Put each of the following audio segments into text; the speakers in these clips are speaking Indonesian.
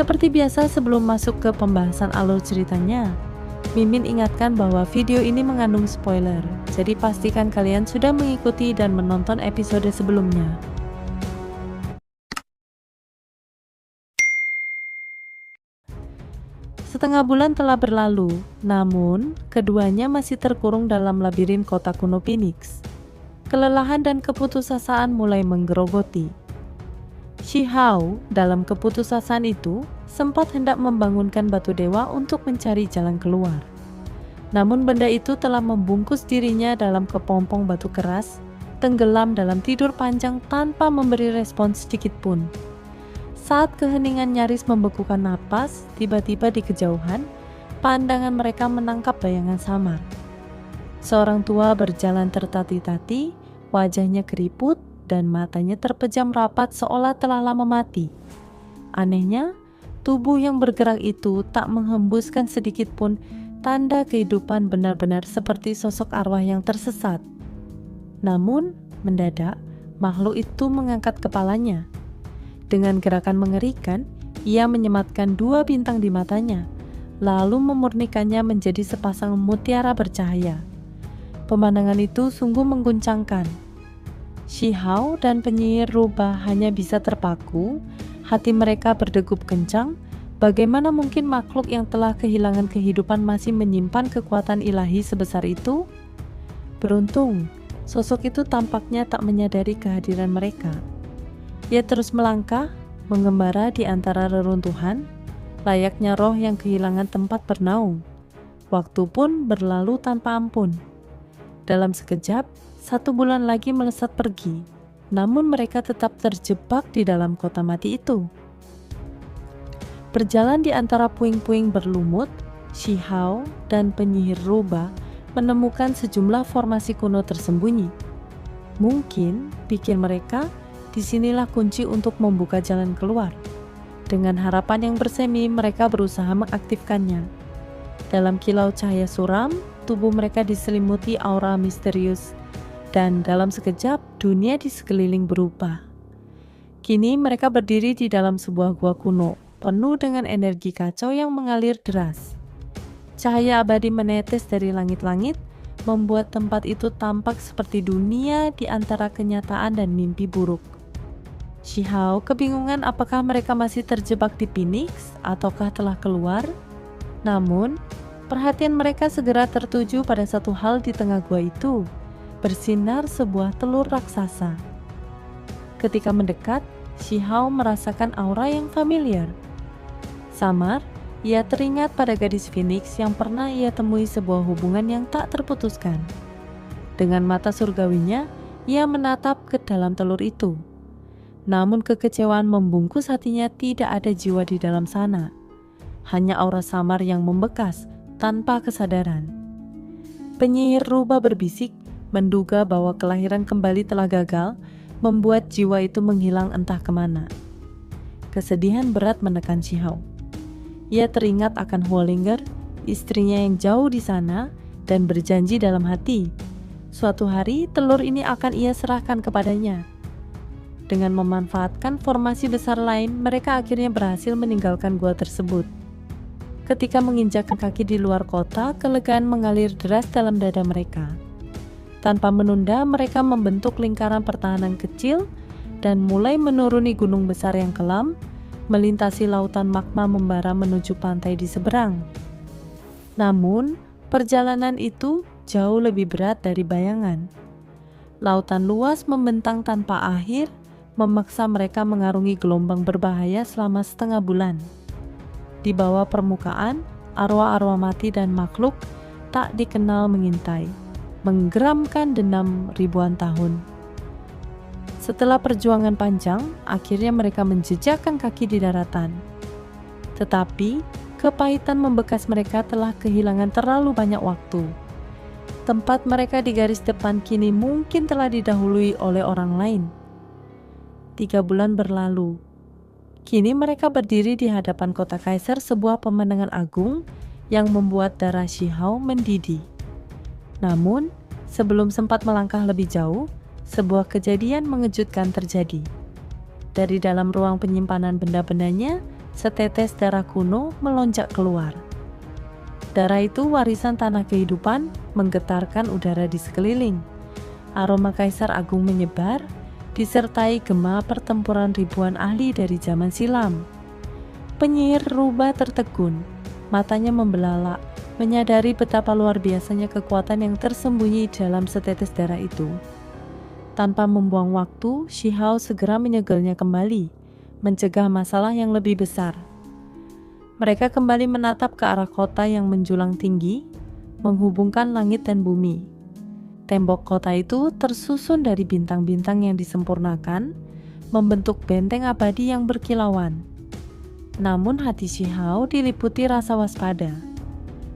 Seperti biasa sebelum masuk ke pembahasan alur ceritanya, Mimin ingatkan bahwa video ini mengandung spoiler, jadi pastikan kalian sudah mengikuti dan menonton episode sebelumnya. Setengah bulan telah berlalu, namun keduanya masih terkurung dalam labirin kota kuno Phoenix. Kelelahan dan keputusasaan mulai menggerogoti. Shi Hao dalam keputusasaan itu sempat hendak membangunkan batu dewa untuk mencari jalan keluar. Namun benda itu telah membungkus dirinya dalam kepompong batu keras, tenggelam dalam tidur panjang tanpa memberi respon sedikit pun. Saat keheningan nyaris membekukan napas, tiba-tiba di kejauhan, pandangan mereka menangkap bayangan samar. Seorang tua berjalan tertati-tati, wajahnya keriput, dan matanya terpejam rapat seolah telah lama mati. Anehnya, tubuh yang bergerak itu tak menghembuskan sedikit pun tanda kehidupan, benar-benar seperti sosok arwah yang tersesat. Namun, mendadak, makhluk itu mengangkat kepalanya. Dengan gerakan mengerikan, ia menyematkan 2 bintang di matanya, lalu memurnikannya menjadi sepasang mutiara bercahaya. Pemandangan itu sungguh mengguncangkan. Shi Hao dan penyihir rubah hanya bisa terpaku, hati mereka berdegup kencang. Bagaimana mungkin makhluk yang telah kehilangan kehidupan masih menyimpan kekuatan ilahi sebesar itu? Beruntung, sosok itu tampaknya tak menyadari kehadiran mereka. Ia terus melangkah, mengembara di antara reruntuhan, layaknya roh yang kehilangan tempat bernaung. Waktu pun berlalu tanpa ampun. Dalam sekejap, 1 bulan lagi melesat pergi, namun mereka tetap terjebak di dalam kota mati itu. Berjalan di antara puing-puing berlumut, Shi Hao dan penyihir rubah menemukan sejumlah formasi kuno tersembunyi. Mungkin, pikir mereka, disinilah kunci untuk membuka jalan keluar. Dengan harapan yang bersemi, mereka berusaha mengaktifkannya. Dalam kilau cahaya suram, tubuh mereka diselimuti aura misterius, dan dalam sekejap dunia di sekeliling berubah. Kini mereka berdiri di dalam sebuah gua kuno, penuh dengan energi kacau yang mengalir deras. Cahaya abadi menetes dari langit-langit, membuat tempat itu tampak seperti dunia di antara kenyataan dan mimpi buruk. Shi Hao kebingungan apakah mereka masih terjebak di Phoenix ataukah telah keluar. Namun, perhatian mereka segera tertuju pada satu hal di tengah gua itu. Bersinar sebuah telur raksasa. Ketika mendekat, Shi Hao merasakan aura yang familiar. Samar, ia teringat pada gadis Phoenix yang pernah ia temui sebuah hubungan yang tak terputuskan. Dengan mata surgawinya, ia menatap ke dalam telur itu. Namun kekecewaan membungkus hatinya, tidak ada jiwa di dalam sana. Hanya aura samar yang membekas tanpa kesadaran. Penyihir rubah berbisik, menduga bahwa kelahiran kembali telah gagal, membuat jiwa itu menghilang entah kemana. Kesedihan berat menekan Shi Hao. Ia teringat akan Huolinger, istrinya yang jauh di sana, dan berjanji dalam hati, suatu hari telur ini akan ia serahkan kepadanya. Dengan memanfaatkan formasi besar lain, mereka akhirnya berhasil meninggalkan gua tersebut. Ketika menginjakkan kaki di luar kota, kelegaan mengalir deras dalam dada mereka. Tanpa menunda, mereka membentuk lingkaran pertahanan kecil dan mulai menuruni gunung besar yang kelam, melintasi lautan magma membara menuju pantai di seberang. Namun, perjalanan itu jauh lebih berat dari bayangan. Lautan luas membentang tanpa akhir, memaksa mereka mengarungi gelombang berbahaya selama setengah bulan. Di bawah permukaan, arwah-arwah mati dan makhluk tak dikenal mengintai, menggeramkan dendam ribuan tahun. Setelah perjuangan panjang, akhirnya mereka menjejakkan kaki di daratan. Tetapi, kepahitan membekas mereka telah kehilangan terlalu banyak waktu. Tempat mereka di garis depan kini mungkin telah didahului oleh orang lain. 3 bulan berlalu. Kini mereka berdiri di hadapan kota Kaiser, sebuah pemandangan agung yang membuat darah Shi Hao mendidih. Namun, sebelum sempat melangkah lebih jauh, sebuah kejadian mengejutkan terjadi. Dari dalam ruang penyimpanan benda-bendanya, setetes darah kuno melonjak keluar. Darah itu warisan tanah kehidupan, menggetarkan udara di sekeliling. Aroma Kaisar Agung menyebar, disertai gema pertempuran ribuan ahli dari zaman silam. Penyihir rubah tertegun, matanya membelalak, menyadari betapa luar biasanya kekuatan yang tersembunyi dalam setetes darah itu. Tanpa membuang waktu, Shihao segera menyegelnya kembali, mencegah masalah yang lebih besar. Mereka kembali menatap ke arah kota yang menjulang tinggi, menghubungkan langit dan bumi. Tembok kota itu tersusun dari bintang-bintang yang disempurnakan, membentuk benteng abadi yang berkilauan. Namun hati Shihao diliputi rasa waspada.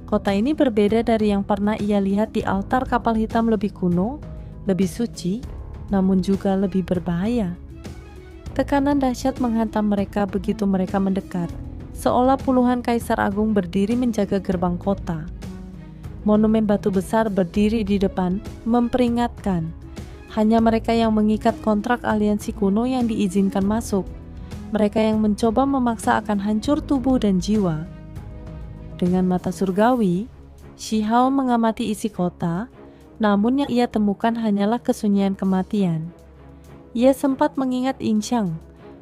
Kota ini berbeda dari yang pernah ia lihat di altar kapal hitam, lebih kuno, lebih suci, namun juga lebih berbahaya. Tekanan dahsyat menghantam mereka begitu mereka mendekat, seolah puluhan kaisar agung berdiri menjaga gerbang kota. Monumen batu besar berdiri di depan, memperingatkan. Hanya mereka yang mengikat kontrak aliansi kuno yang diizinkan masuk. Mereka yang mencoba memaksa akan hancur tubuh dan jiwa. Dengan mata surgawi, Shihao mengamati isi kota, namun yang ia temukan hanyalah kesunyian kematian. Ia sempat mengingat Yingxiang,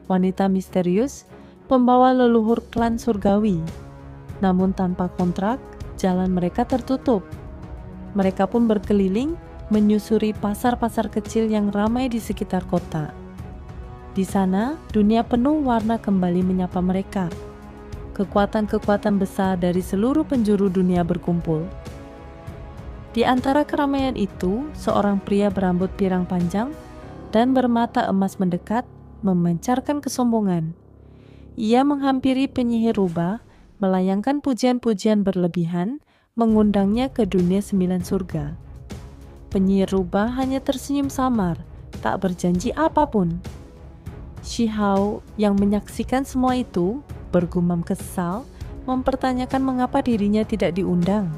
wanita misterius, pembawa leluhur klan surgawi. Namun tanpa kontrak, jalan mereka tertutup. Mereka pun berkeliling, menyusuri pasar-pasar kecil yang ramai di sekitar kota. Di sana, dunia penuh warna kembali menyapa mereka. Kekuatan-kekuatan besar dari seluruh penjuru dunia berkumpul. Di antara keramaian itu, seorang pria berambut pirang panjang dan bermata emas mendekat, memancarkan kesombongan. Ia menghampiri penyihir rubah, melayangkan pujian-pujian berlebihan, mengundangnya ke dunia 9 surga. Penyihir rubah hanya tersenyum samar, tak berjanji apapun. Shihao yang menyaksikan semua itu, bergumam kesal, mempertanyakan mengapa dirinya tidak diundang.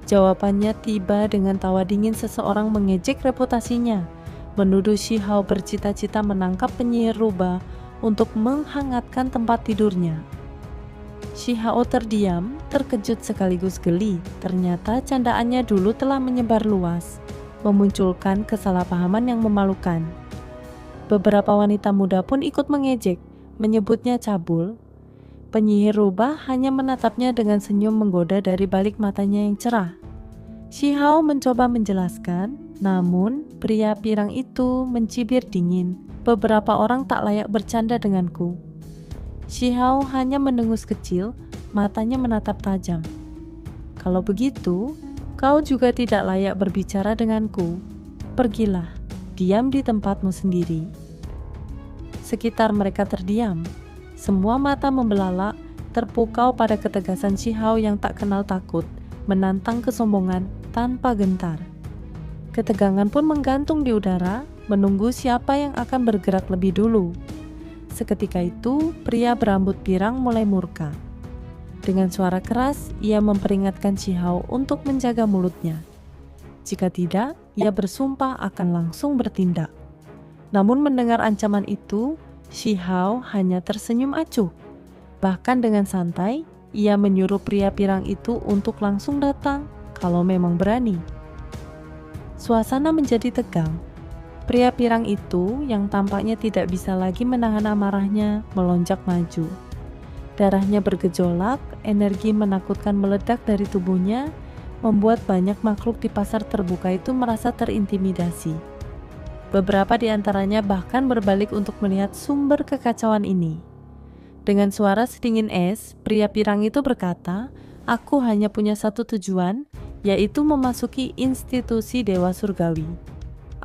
Jawabannya tiba dengan tawa dingin seseorang mengejek reputasinya, menuduh Shihao bercita-cita menangkap penyihir rubah untuk menghangatkan tempat tidurnya. Shihao terdiam, terkejut sekaligus geli. Ternyata candaannya dulu telah menyebar luas, memunculkan kesalahpahaman yang memalukan. Beberapa wanita muda pun ikut mengejek, menyebutnya cabul. Penyihir rubah hanya menatapnya dengan senyum menggoda dari balik matanya yang cerah. Shihao mencoba menjelaskan, namun pria pirang itu mencibir dingin. Beberapa orang tak layak bercanda denganku. Shihao hanya mendengus kecil, matanya menatap tajam. Kalau begitu, kau juga tidak layak berbicara denganku. Pergilah, diam di tempatmu sendiri. Sekitar mereka terdiam. Semua mata membelalak, terpukau pada ketegasan Shihao yang tak kenal takut, menantang kesombongan tanpa gentar. Ketegangan pun menggantung di udara, menunggu siapa yang akan bergerak lebih dulu. Seketika itu, pria berambut pirang mulai murka. Dengan suara keras, ia memperingatkan Shihao untuk menjaga mulutnya. Jika tidak, ia bersumpah akan langsung bertindak. Namun mendengar ancaman itu, Shihao hanya tersenyum acuh. Bahkan dengan santai, ia menyuruh pria pirang itu untuk langsung datang kalau memang berani. Suasana menjadi tegang. Pria pirang itu yang tampaknya tidak bisa lagi menahan amarahnya melonjak maju. Darahnya bergejolak, energi menakutkan meledak dari tubuhnya, membuat banyak makhluk di pasar terbuka itu merasa terintimidasi. Beberapa di antaranya bahkan berbalik untuk melihat sumber kekacauan ini. Dengan suara sedingin es, pria pirang itu berkata, "Aku hanya punya satu tujuan, yaitu memasuki institusi Dewa Surgawi.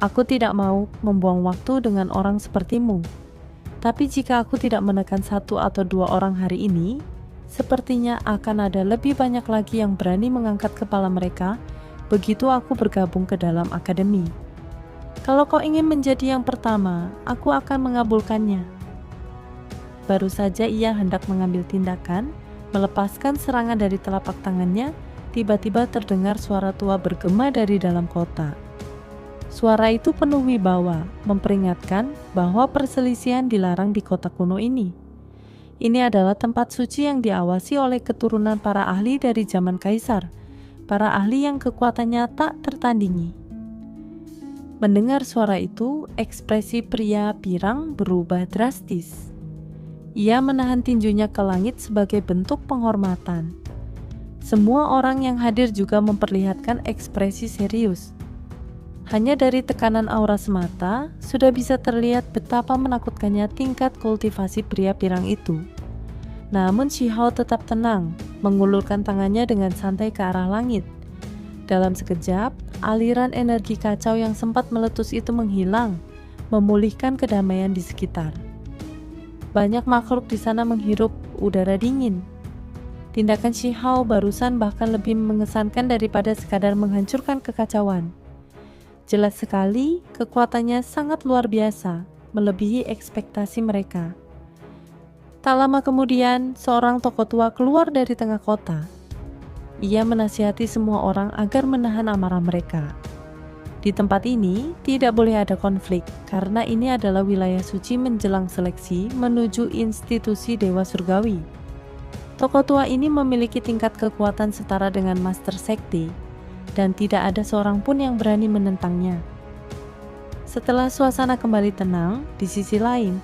Aku tidak mau membuang waktu dengan orang sepertimu. Tapi jika aku tidak menekan 1 atau 2 orang hari ini, sepertinya akan ada lebih banyak lagi yang berani mengangkat kepala mereka begitu aku bergabung ke dalam akademi. Kalau kau ingin menjadi yang pertama, aku akan mengabulkannya." Baru saja ia hendak mengambil tindakan, melepaskan serangan dari telapak tangannya, tiba-tiba terdengar suara tua bergema dari dalam kota. Suara itu penuh wibawa, memperingatkan bahwa perselisihan dilarang di kota kuno ini. Ini adalah tempat suci yang diawasi oleh keturunan para ahli dari zaman kaisar, para ahli yang kekuatannya tak tertandingi. Mendengar suara itu, ekspresi pria pirang berubah drastis. Ia menahan tinjunya ke langit sebagai bentuk penghormatan. Semua orang yang hadir juga memperlihatkan ekspresi serius. Hanya dari tekanan aura semata, sudah bisa terlihat betapa menakutkannya tingkat kultivasi pria pirang itu. Namun Shihao tetap tenang, mengulurkan tangannya dengan santai ke arah langit. Dalam sekejap, aliran energi kacau yang sempat meletus itu menghilang, memulihkan kedamaian di sekitar. Banyak makhluk di sana menghirup udara dingin. Tindakan Shihao barusan bahkan lebih mengesankan daripada sekadar menghancurkan kekacauan. Jelas sekali, kekuatannya sangat luar biasa, melebihi ekspektasi mereka. Tak lama kemudian, seorang tokoh tua keluar dari tengah kota. Ia menasihati semua orang agar menahan amarah mereka. Di tempat ini, tidak boleh ada konflik, karena ini adalah wilayah suci menjelang seleksi menuju institusi Dewa Surgawi. Tokoh tua ini memiliki tingkat kekuatan setara dengan Master Sekti, dan tidak ada seorang pun yang berani menentangnya. Setelah suasana kembali tenang, di sisi lain,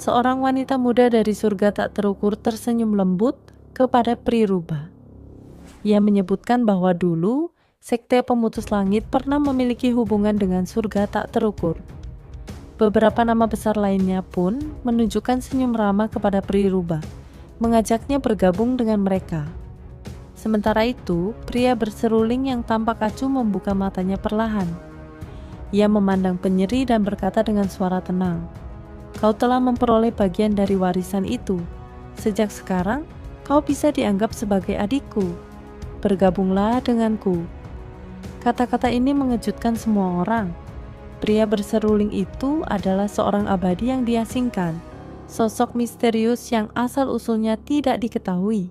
seorang wanita muda dari surga tak terukur tersenyum lembut kepada Priruba. Ia menyebutkan bahwa dulu, Sekte Pemutus Langit pernah memiliki hubungan dengan surga tak terukur. Beberapa nama besar lainnya pun menunjukkan senyum ramah kepada Priruba, mengajaknya bergabung dengan mereka. Sementara itu, pria berseruling yang tampak acuh membuka matanya perlahan. Ia memandang penyeri dan berkata dengan suara tenang, "Kau telah memperoleh bagian dari warisan itu. Sejak sekarang, kau bisa dianggap sebagai adikku. Bergabunglah denganku." Kata-kata ini mengejutkan semua orang. Pria berseruling itu adalah seorang abadi yang diasingkan, sosok misterius yang asal-usulnya tidak diketahui.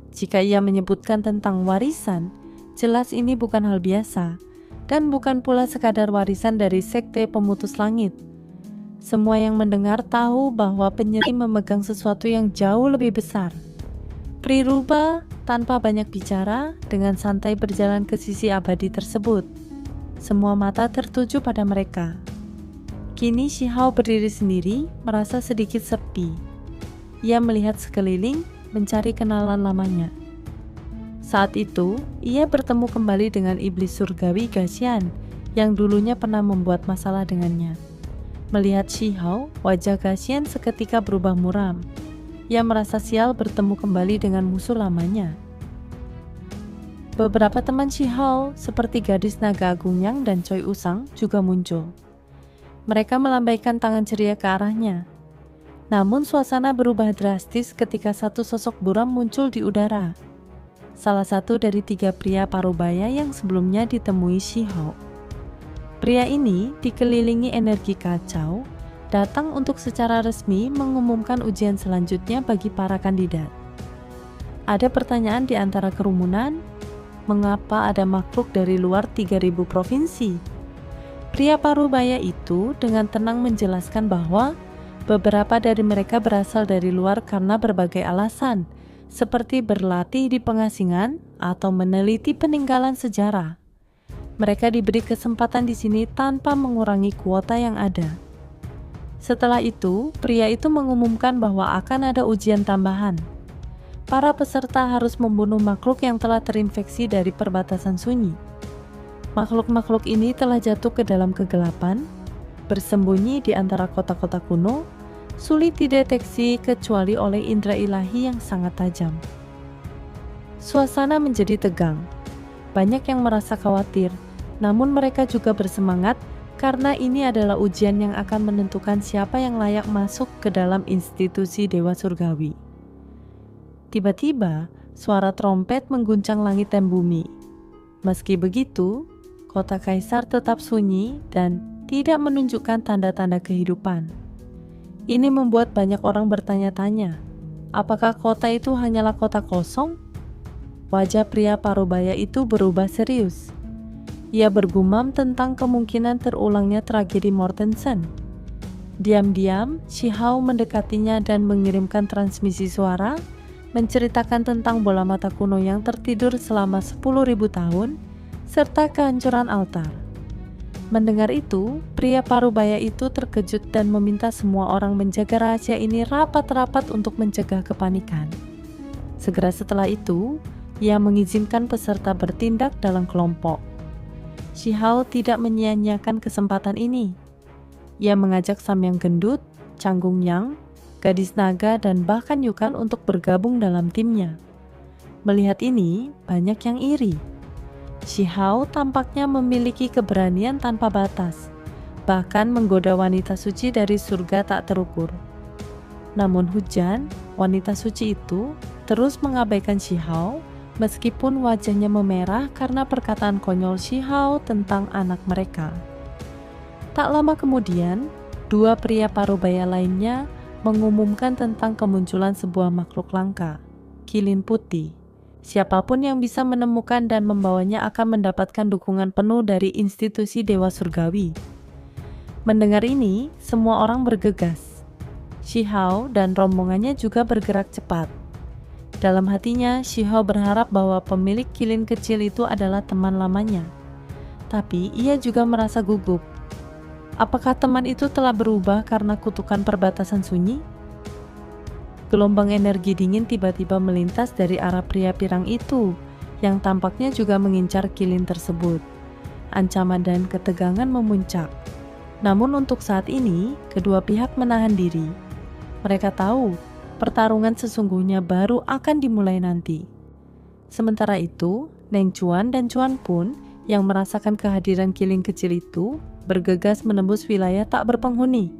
Jika ia menyebutkan tentang warisan, jelas ini bukan hal biasa, dan bukan pula sekadar warisan dari Sekte Pemutus Langit. Semua yang mendengar tahu bahwa penyeri memegang sesuatu yang jauh lebih besar. Priruba tanpa banyak bicara, dengan santai berjalan ke sisi abadi tersebut. Semua mata tertuju pada mereka. Kini Shihao berdiri sendiri, merasa sedikit sepi. Ia melihat sekeliling, mencari kenalan lamanya. Saat itu, ia bertemu kembali dengan iblis surgawi Gasyan, yang dulunya pernah membuat masalah dengannya. Melihat Shihao, wajah Gasyan seketika berubah muram. Ia merasa sial bertemu kembali dengan musuh lamanya. Beberapa teman Shihao, seperti gadis naga agung Yang dan Choi Usang, juga muncul. Mereka melambaikan tangan ceria ke arahnya. Namun suasana berubah drastis ketika satu sosok buram muncul di udara. Salah satu dari 3 pria parubaya yang sebelumnya ditemui Shihao. Pria ini dikelilingi energi kacau, datang untuk secara resmi mengumumkan ujian selanjutnya bagi para kandidat. Ada pertanyaan di antara kerumunan, mengapa ada makhluk dari luar 3000 provinsi? Pria parubaya itu dengan tenang menjelaskan bahwa beberapa dari mereka berasal dari luar karena berbagai alasan, seperti berlatih di pengasingan atau meneliti peninggalan sejarah. Mereka diberi kesempatan di sini tanpa mengurangi kuota yang ada. Setelah itu, pria itu mengumumkan bahwa akan ada ujian tambahan. Para peserta harus membunuh makhluk yang telah terinfeksi dari perbatasan sunyi. Makhluk-makhluk ini telah jatuh ke dalam kegelapan, bersembunyi di antara kota-kota kuno, sulit dideteksi kecuali oleh indera ilahi yang sangat tajam. Suasana menjadi tegang. Banyak yang merasa khawatir, namun mereka juga bersemangat karena ini adalah ujian yang akan menentukan siapa yang layak masuk ke dalam institusi Dewa Surgawi. Tiba-tiba, suara trompet mengguncang langit dan bumi. Meski begitu, kota Kaisar tetap sunyi dan tidak menunjukkan tanda-tanda kehidupan. Ini membuat banyak orang bertanya-tanya, apakah kota itu hanyalah kota kosong? Wajah pria parubaya itu berubah serius. Ia bergumam tentang kemungkinan terulangnya tragedi Mortensen. Diam-diam, Shihao mendekatinya dan mengirimkan transmisi suara, menceritakan tentang bola mata kuno yang tertidur selama 10.000 tahun, serta kehancuran altar. Mendengar itu, pria parubaya itu terkejut dan meminta semua orang menjaga rahasia ini rapat-rapat untuk mencegah kepanikan. Segera setelah itu, ia mengizinkan peserta bertindak dalam kelompok. Shihao tidak menyia-nyiakan kesempatan ini. Ia mengajak Samyang Gendut, Canggung Yang, Gadis Naga, dan bahkan Yukan untuk bergabung dalam timnya. Melihat ini, banyak yang iri. Shihao tampaknya memiliki keberanian tanpa batas, bahkan menggoda wanita suci dari surga tak terukur. Namun Hujan, wanita suci itu, terus mengabaikan Shihao, meskipun wajahnya memerah karena perkataan konyol Shihao tentang anak mereka. Tak lama kemudian, dua pria parubaya lainnya mengumumkan tentang kemunculan sebuah makhluk langka, kilin putih. Siapapun yang bisa menemukan dan membawanya akan mendapatkan dukungan penuh dari institusi Dewa Surgawi. Mendengar ini, semua orang bergegas. Shihao dan rombongannya juga bergerak cepat. Dalam hatinya, Shihao berharap bahwa pemilik kilin kecil itu adalah teman lamanya. Tapi ia juga merasa gugup. Apakah teman itu telah berubah karena kutukan perbatasan sunyi? Gelombang energi dingin tiba-tiba melintas dari arah pria pirang itu, yang tampaknya juga mengincar kilin tersebut. Ancaman dan ketegangan memuncak. Namun untuk saat ini, kedua pihak menahan diri. Mereka tahu, pertarungan sesungguhnya baru akan dimulai nanti. Sementara itu, Neng Chuan dan Chuan Pun yang merasakan kehadiran kilin kecil itu, bergegas menembus wilayah tak berpenghuni.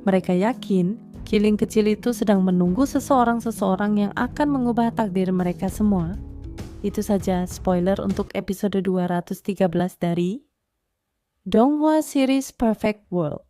Mereka yakin kilin kecil itu sedang menunggu seseorang yang akan mengubah takdir mereka semua. Itu saja spoiler untuk episode 213 dari Donghua Series Perfect World.